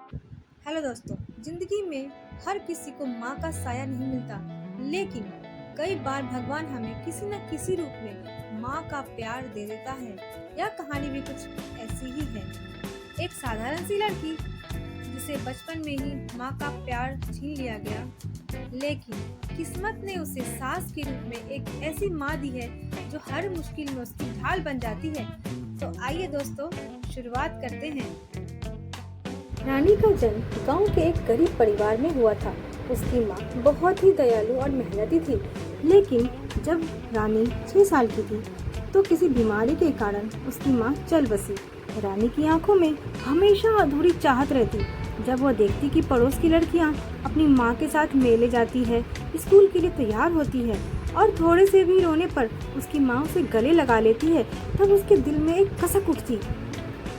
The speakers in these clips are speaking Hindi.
हेलो दोस्तों। जिंदगी में हर किसी को माँ का साया नहीं मिलता, लेकिन कई बार भगवान हमें किसी न किसी रूप में माँ का प्यार दे देता है। यह कहानी भी कुछ ऐसी ही है। एक साधारण सी लड़की जिसे बचपन में ही माँ का प्यार छीन लिया गया, लेकिन किस्मत ने उसे सास के रूप में एक ऐसी माँ दी है जो हर मुश्किल में उसकी ढाल बन जाती है। तो आइए दोस्तों, शुरुआत करते हैं। रानी का जन्म गांव के एक गरीब परिवार में हुआ था। उसकी माँ बहुत ही दयालु और मेहनती थी, लेकिन जब रानी 6 साल की थी तो किसी बीमारी के कारण उसकी माँ चल बसी। रानी की आंखों में हमेशा अधूरी चाहत रहती जब वह देखती कि पड़ोस की लड़कियाँ अपनी माँ के साथ मेले जाती है, स्कूल के लिए तैयार होती है और थोड़े से भी रोने पर उसकी माँ उसे गले लगा लेती है। तब उसके दिल में एक कसक उठती।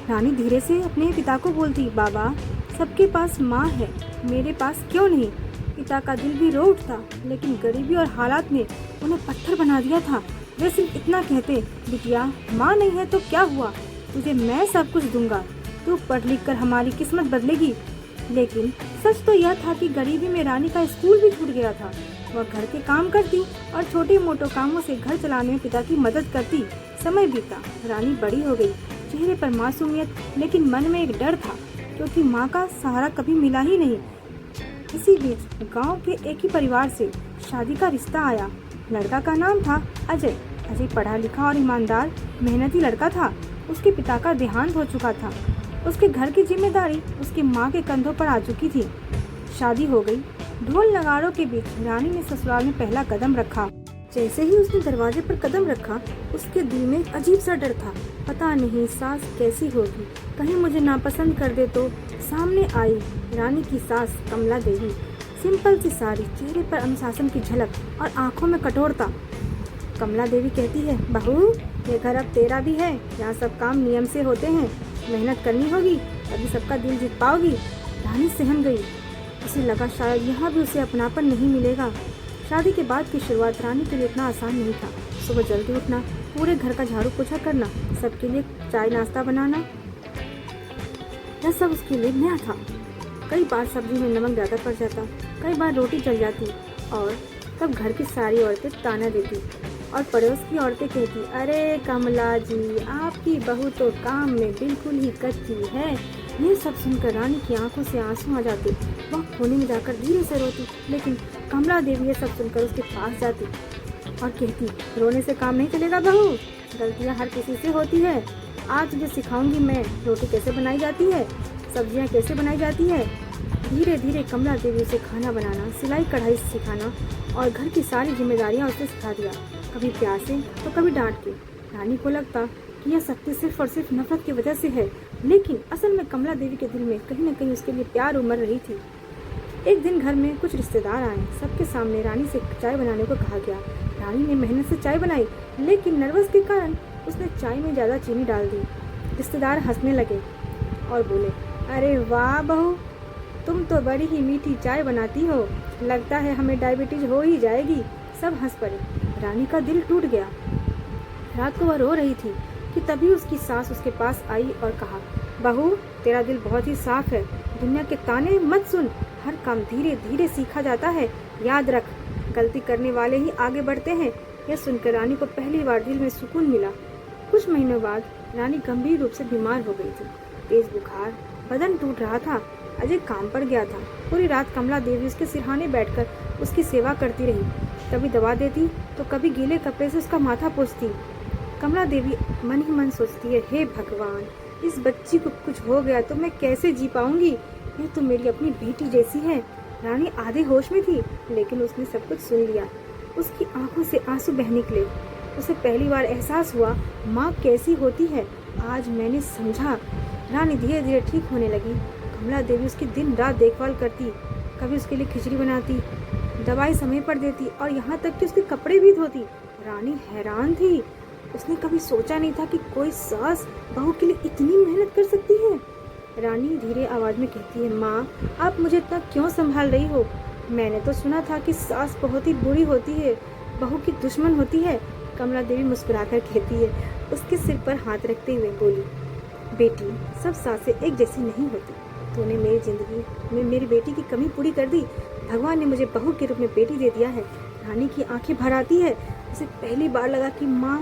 रानी धीरे से अपने पिता को बोलती, बाबा, सबके पास माँ है, मेरे पास क्यों नहीं। पिता का दिल भी रो उठता, लेकिन गरीबी और हालात ने उन्हें पत्थर बना दिया था। वे सिर्फ इतना कहते, बिटिया, माँ नहीं है तो क्या हुआ, तुझे मैं सब कुछ दूंगा, तू पढ़ लिख कर हमारी किस्मत बदलेगी। लेकिन सच तो यह था कि गरीबी में रानी का स्कूल भी छूट गया था। वह घर के काम करती और छोटे मोटे कामों से घर चलाने में पिता की मदद करती। समय बीता, रानी बड़ी हो गई। चेहरे पर मासूमियत, लेकिन मन में एक डर था, क्योंकि माँ का सहारा कभी मिला ही नहीं। इसी बीच गांव के एक ही परिवार से शादी का रिश्ता आया। लड़का का नाम था अजय। अजय पढ़ा लिखा और ईमानदार मेहनती लड़का था। उसके पिता का देहांत हो चुका था। उसके घर की जिम्मेदारी उसकी माँ के कंधों पर आ चुकी थी। शादी हो गई। ढोल नगाड़ों के बीच रानी ने ससुराल में पहला कदम रखा। जैसे ही उसने दरवाजे पर कदम रखा, उसके दिल में एक अजीब सा डर था। पता नहीं सास कैसी होगी, कहीं मुझे नापसंद कर दे तो। सामने आई रानी की सास कमला देवी। सिंपल सी साड़ी, चेहरे पर अनुशासन की झलक और आंखों में कठोरता। कमला देवी कहती है, बहू, ये घर अब तेरा भी है। यहाँ सब काम नियम से होते हैं, मेहनत करनी होगी, तभी सबका दिल जीत पाओगी। रानी सहम गई। उसे लगा शायद यहाँ भी उसे अपनापन नहीं मिलेगा। शादी के बाद की शुरुआत रानी के लिए इतना आसान नहीं था। सुबह जल्दी उठना, पूरे घर का झाड़ू पोछा करना, सबके लिए चाय नाश्ता बनाना, यह सब उसके लिए नया था। कई बार सब्जी में नमक ज़्यादा पड़ जाता, कई बार रोटी जल जाती, और तब घर की सारी औरतें ताना देती और पड़ोस की औरतें कहती, अरे कमला जी, आपकी बहू तो काम में बिल्कुल ही कच्ची है। ये सब सुनकर रानी की आंखों से आंसू आ जाते। वह कोने में जाकर धीरे से रोती, लेकिन कमला देवी ये सब सुनकर उसके पास जाती और कहती, रोने से काम नहीं चलेगा बहू, गलतियाँ हर किसी से होती है। आज तुझे सिखाऊंगी मैं, रोटी कैसे बनाई जाती है, सब्जियाँ कैसे बनाई जाती है। धीरे धीरे कमला देवी उसे खाना बनाना, सिलाई कढ़ाई सिखाना और घर की सारी जिम्मेदारियाँ उसे सिखा दिया, कभी प्यार से तो कभी डांट के। रानी को लगता कि यह शक्ति सिर्फ और सिर्फ नफरत की वजह से है, लेकिन असल में कमला देवी के दिल में कहीं न कहीं उसके लिए प्यार उमड़ रही थी। एक दिन घर में कुछ रिश्तेदार आए। सबके सामने रानी से चाय बनाने को कहा गया। रानी ने मेहनत से चाय बनाई, लेकिन नर्वस के कारण उसने चाय में ज़्यादा चीनी डाल दी। रिश्तेदार हंसने लगे और बोले, अरे वाह बहू, तुम तो बड़ी ही मीठी चाय बनाती हो, लगता है हमें डायबिटीज हो ही जाएगी। सब हंस पड़े। रानी का दिल टूट गया। रात को वह रो रही थी कि तभी उसकी सास उसके पास आई और कहा, बहू, तेरा दिल बहुत ही साफ है, दुनिया के ताने मत सुन, हर काम धीरे धीरे सीखा जाता है, याद रख, गलती करने वाले ही आगे बढ़ते हैं। यह सुनकर रानी को पहली बार दिल में सुकून मिला। कुछ महीनों बाद रानी गंभीर रूप से बीमार हो गई थी। तेज बुखार, बदन टूट रहा था। अजय काम पर गया था। पूरी रात कमला देवी उसके सिरहाने बैठकर उसकी सेवा करती रही, कभी दवा देती तो कभी गीले कपड़े से उसका माथा पोंछती। कमला देवी मन ही मन सोचती है, हे भगवान, इस बच्ची को कुछ हो गया तो मैं कैसे जी पाऊंगी, ये तो मेरी अपनी बेटी जैसी है। रानी आधे होश में थी, लेकिन उसने सब कुछ सुन लिया। उसकी आंखों से आंसू बह निकले। उसे पहली बार एहसास हुआ माँ कैसी होती है। आज मैंने समझा। रानी धीरे धीरे ठीक होने लगी। कमला देवी उसकी दिन रात देखभाल करती, कभी उसके लिए खिचड़ी बनाती, दवाई समय पर देती और यहाँ तक कि उसके कपड़े भी धोती। रानी हैरान थी। उसने कभी सोचा नहीं था कि कोई सास बहू के लिए इतनी मेहनत कर सकती है। रानी धीरे आवाज में कहती है, माँ, आप मुझे इतना क्यों संभाल रही हो? मैंने तो सुना था कि सास बहुत ही बुरी होती है, बहू की दुश्मन होती है। कमला देवी मुस्कुराकर कहती है, उसके सिर पर हाथ रखते हुए बोली, बेटी, सब सासें एक जैसी नहीं होती। तूने मेरी ज़िंदगी में मेरी बेटी की कमी पूरी कर दी। भगवान ने मुझे बहू के रूप में बेटी दे दिया है। रानी की आंखें भर आती है। उसे पहली बार लगा कि माँ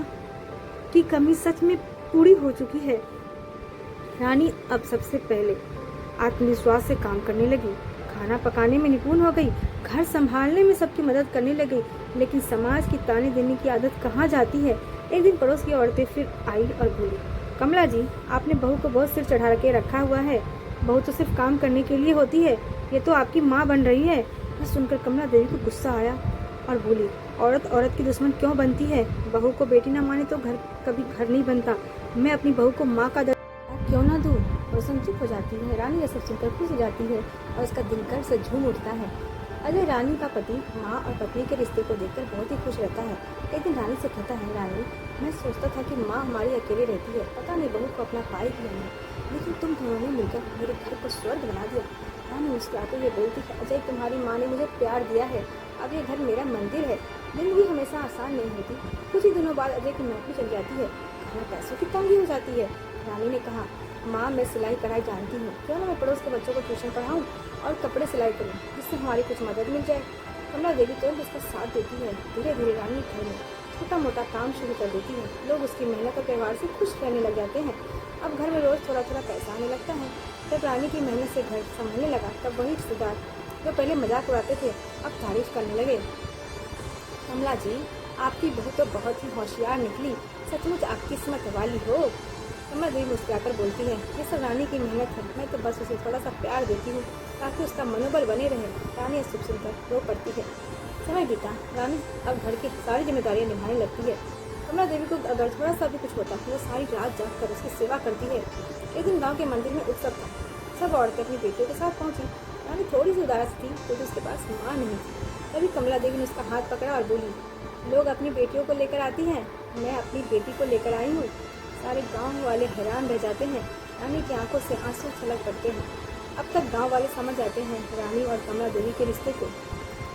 की कमी सच में पूरी हो चुकी है। रानी अब सबसे पहले आत्मविश्वास से काम करने लगी। खाना पकाने में निपुण हो गई, घर संभालने में सबकी मदद करने लगी। लेकिन समाज की ताने देने की आदत कहाँ जाती है। एक दिन पड़ोस की औरतें फिर आई और बोली, कमला जी, आपने बहू को बहुत सिर चढ़ा के रखा हुआ है। बहू तो सिर्फ काम करने के लिए होती है, ये तो आपकी माँ बन रही है। यह सुनकर कमला देवी को गुस्सा आया और बोली, औरत औरत की दुश्मन क्यों बनती है। बहू को बेटी ना माने तो घर कभी घर नहीं बनता। मैं अपनी बहू को माँ का दर्जा क्यों ना दूँ। रोशन चुप हो जाती है। रानी यह सब सुनकर खुश हो जाती है और उसका दिल कर से झूम उठता है। अजय रानी का पति माँ और पत्नी के रिश्ते को देखकर बहुत ही खुश रहता है। एक दिन रानी से कहता है, रानी, मैं सोचता था कि माँ हमारी अकेले रहती है, पता नहीं बहू को अपना पाएगी नहीं, लेकिन तुम दोनों ने मिलकर मेरे घर को स्वर्ग बना दिया। रानी मुस्कुराते हुए बोलती है, अजय, तुम्हारी माँ ने मुझे प्यार दिया है, अब ये घर मेरा मंदिर है। जिंदगी हमेशा आसान नहीं होती। कुछ ही दिनों बाद अजय की नौकरी चल जाती है। घर पैसों की तंगी हो जाती है। रानी ने कहा, माँ, मैं सिलाई कढ़ाई जानती हूँ, क्यों ना मैं पड़ोस के बच्चों को ट्यूशन पढ़ाऊँ और कपड़े सिलाई करूँ, जिससे हमारी कुछ मदद मिल जाए। कमला देवी तुरंत उसका साथ देती है। धीरे धीरे रानी घर में छोटा मोटा काम शुरू कर देती है। लोग उसकी मेहनत और व्यवहार से खुश रहने लग जाते हैं। अब घर में रोज थोड़ा थोड़ा पैसा आने लगता है। जब रानी की मेहनत से घर संभलने लगा, तब वही रिश्तेदार जो पहले मजाक उड़ाते थे, अब तारीफ करने लगे। कमला जी, आपकी बहू तो बहुत ही होशियार निकली, सचमुच आप किस्मत वाली हो। कमला देवी मुस्कुराकर बोलती है, ये सब रानी की मेहनत है, मैं तो बस उसे थोड़ा सा प्यार देती हूँ ताकि उसका मनोबल बने रहे। रानी सब सुनकर रो पड़ती है। समय बीता। रानी अब घर की सारी जिम्मेदारियां निभाने लगती है। कमला देवी को अगर थोड़ा सा भी कुछ होता वो सारी रात जाग कर उसकी सेवा करती है। एक दिन गांव के मंदिर में उत्सव था। सब औरतें अपनी बेटियों के साथ पहुंची। रानी थोड़ी सी उदास थी क्योंकि उसके पास माँ नहीं थी। तभी कमला देवी ने उसका हाथ पकड़ा और बोली, लोग अपनी बेटियों को लेकर आती हैं, मैं अपनी बेटी को लेकर आई हूँ। सारे गांव वाले हैरान रह जाते हैं। रानी की आंखों से आंसू छलक पड़ते हैं। अब तक गांव वाले समझ जाते हैं रानी और कमला देवी के रिश्ते को।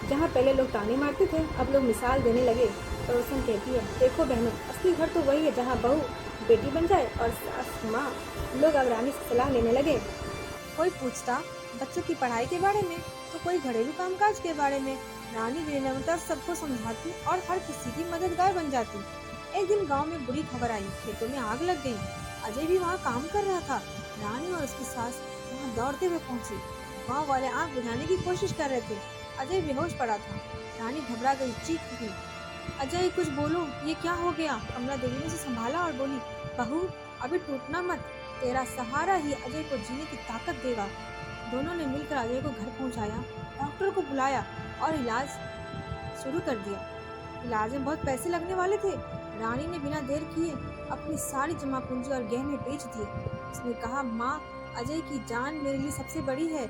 जहां पहले लोग ताने मारते थे, अब लोग मिसाल देने लगे। पड़ोसन कहती है, देखो बहनों, असली घर तो वही है जहां बहू बेटी बन जाए और सास माँ। लोग अब रानी से सलाह लेने लगे। कोई पूछता बच्चों की पढ़ाई के बारे में, तो कोई घरेलू कामकाज के बारे में। रानी विनम्रता सबको समझाती और हर किसी की मददगार बन जाती। एक दिन गांव में बुरी खबर आई, खेतों में आग लग गई। अजय भी वहां काम कर रहा था। रानी और उसकी सास वहां दौड़ते हुए पहुंची। गांव वाले आग बुझाने की कोशिश कर रहे थे। अजय बेहोश पड़ा था। रानी घबरा गई, चीख उठी, अजय कुछ बोलो, ये क्या हो गया। कमला देवी ने उसे संभाला और बोली, बहू, अभी टूटना मत, तेरा सहारा ही अजय को जीने की ताकत देगा। दोनों ने मिलकर अजय को घर पहुंचाया, डॉक्टर को बुलाया और इलाज शुरू कर दिया। इलाज में बहुत पैसे लगने वाले थे। रानी ने बिना देर किए अपनी सारी जमा पूंजी और गहने बेच दिए। उसने कहा, माँ, अजय की जान मेरे लिए सबसे बड़ी है,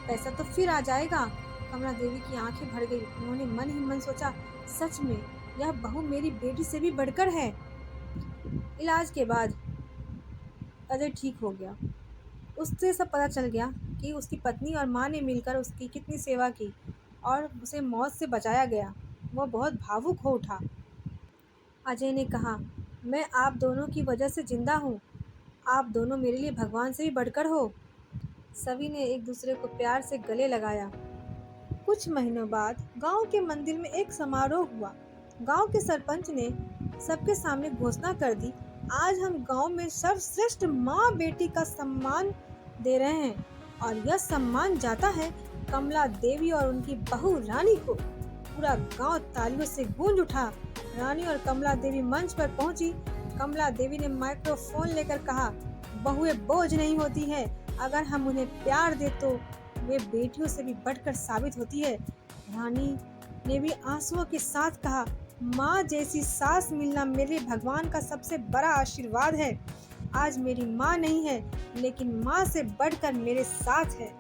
पैसा तो फिर आ जाएगा। कमला देवी की आंखें भर गई। उन्होंने मन ही मन सोचा, सच में यह बहू मेरी बेटी से भी बढ़कर है। इलाज के बाद अजय ठीक हो गया। उससे सब पता चल गया कि उसकी पत्नी और माँ ने मिलकर उसकी कितनी सेवा की और उसे मौत से बचाया गया। वह बहुत भावुक हो उठा। अजय ने कहा, मैं आप दोनों की वजह से जिंदा हूँ। आप दोनों मेरे लिए भगवान से भी बढ़कर हो। सभी ने एक दूसरे को प्यार से गले लगाया। कुछ महीनों बाद गांव के मंदिर में एक समारोह हुआ। गांव के सरपंच ने सबके सामने घोषणा कर दी, आज हम गांव में सर्वश्रेष्ठ माँ बेटी का सम्मान दे रहे हैं और यह सम्मान जाता है कमला देवी और उनकी बहू रानी को। पूरा गांव तालियों से गूंज उठा। रानी और कमला देवी मंच पर पहुंची। कमला देवी ने माइक्रोफोन लेकर कहा, बहुएं बोझ नहीं होती है, अगर हम उन्हें प्यार दे तो वे बेटियों से भी बढ़कर साबित होती है। रानी ने भी आंसुओं के साथ कहा, माँ जैसी सास मिलना मेरे भगवान का सबसे बड़ा आशीर्वाद है। आज मेरी माँ नहीं है, लेकिन माँ से बढ़कर मेरे साथ है।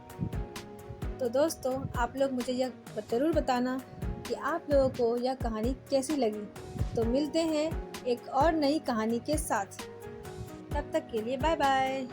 तो दोस्तों, आप लोग मुझे यह जरूर बताना कि आप लोगों को यह कहानी कैसी लगी। तो मिलते हैं एक और नई कहानी के साथ। तब तक के लिए बाय बाय।